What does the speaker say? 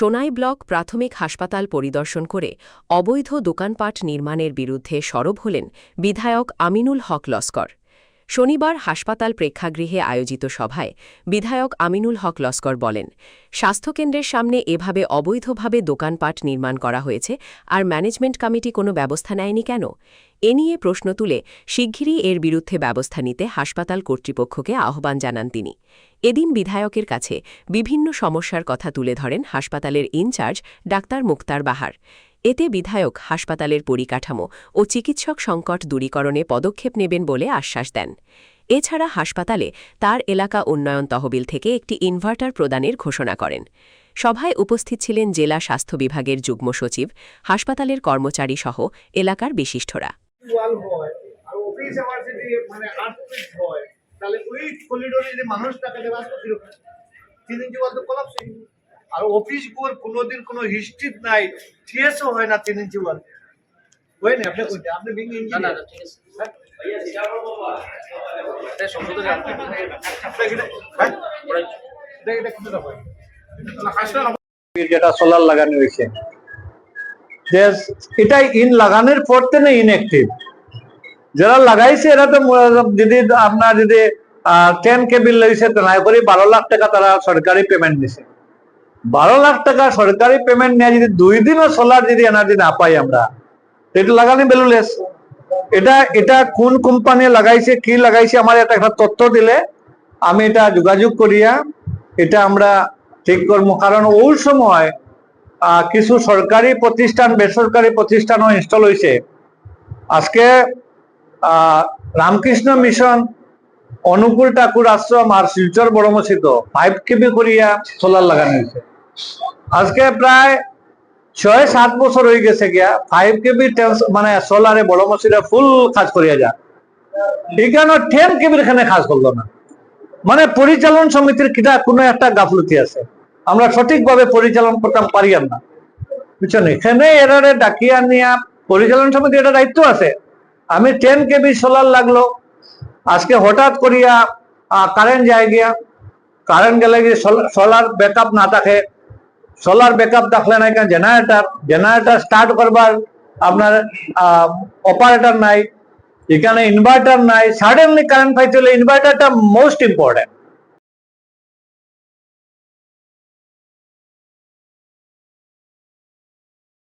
Sonai block প্রাথমিক হাসপাতাল পরিদর্শন করে অবৈধ দোকানপাট নির্মাণের বিরুদ্ধে সরব হলেন বিধায়ক আমিনুল হক লস্কর। শনিবার হাসপাতাল প্রেক্ষাগৃহে আয়োজিত সভায় বিধায়ক আমিনুল হক লস্কর বলেন, স্বাস্থ্যকেন্দ্রের সামনে এভাবে অবৈধভাবে দোকানপাট নির্মাণ করা হয়েছে আর ম্যানেজমেন্ট কমিটি কোনো ব্যবস্থা নেয়নি কেন? এ নিয়ে প্রশ্ন তুলে শিগগিরই এর বিরুদ্ধে ব্যবস্থা নিতে হাসপাতাল কর্তৃপক্ষকে আহ্বান জানান তিনি। এদিন বিধায়কের কাছে বিভিন্ন সমস্যার কথা তুলে ধরেন হাসপাতালের ইনচার্জ ডাক্তার মুক্তার বাহার। এতে বিধায়ক হাসপাতালের পরিকাঠামো ও চিকিৎসক সংকট দূরীকরণে পদক্ষেপ নেবেন বলে আশ্বাস দেন। এছাড়া হাসপাতালে তার এলাকা উন্নয়ন তহবিল থেকে একটি ইনভার্টার প্রদানের ঘোষণা করেন। সভায় উপস্থিত ছিলেন জেলা স্বাস্থ্য বিভাগের যুগ্ম সচিব, হাসপাতালের কর্মচারী সহ এলাকার বিশিষ্টরা। আর অফিস গুলোর কোনোদিন কোনো হিস্ট্রি নাই, টিএসও হয় না 3 ইঞ্চি ওয়াল হয় না। আপনি কইতে আপনি বিং ইঞ্জিনিয়ার না, ঠিক আছে ভাইয়া এটা বলবো এটা সম্পূর্ণ আপনি এটা কি হবে না হাসপাতাল যেটা সোলার লাগানো হয়েছে এটা ইন লাগানোর পর থেকে ইনঅ্যাক্টিভ। যারা লাগাইছে এরা তো যদি আপনার যদি 10 কেবিল লইছে তো না করে 12 লাখ টাকা তারা সরকারি পেমেন্ট দিছে। 12 লাখ টাকা সরকারি পেমেন্ট নিয়ে যদি 2 দিনও সোলার যদি এনার্জি না পাই আমরা, এটা লাগানি ভ্যালুলেস। এটা কোন কোম্পানি লাগাইছে কি লাগাইছে আমার একটা তথ্য দিলে আমি এটা যোগাযোগ করিয়া এটা আমরা ঠিক করবো। কারণ ওই সময় কিছু সরকারি প্রতিষ্ঠান বেসরকারি প্রতিষ্ঠানও ইনস্টল হয়েছে। আজকে রামকৃষ্ণ মিশন, অনুকূল ঠাকুর আশ্রম আর শিলচর বড় মসজিদ 5 কেবি করিয়া সোলার লাগানো হয়েছে। আজকে প্রায় 6-7 বছর হয়ে গেছে গিয়া 5 কেবি মানে সোলারে বড় মসজিদে ফুল কাজ করিয়া যায়। এখানে 10 কেবির এখানে কাজ করলো না। মানে পরিচালন সমিতির কিটা কোনো একটা গাফলতি আছে, আমরা সঠিকভাবে পরিচালন করতে পারি না, বুঝছেন? এখানে এরারে ডাকিয়া নিয়া পরিচালন সমিতি এটা দায়িত্ব আছে। আমি 10 কেবি সোলার লাগলো, আজকে হঠাৎ করিয়া কারেন্ট যায় গিয়া, কারেন্ট গেলে গিয়ে সোলার ব্যাকআপ না থাকে, সোলার ব্যাকআপ থাকলে না কেন জেনারেটর স্টার্ট করবার আপনার অপারেটর নাই, এখানে ইনভার্টার নাই। সাডেনলি কারেন্ট পাইতে হলে ইনভার্টারটা মোস্ট ইম্পর্টেন্ট।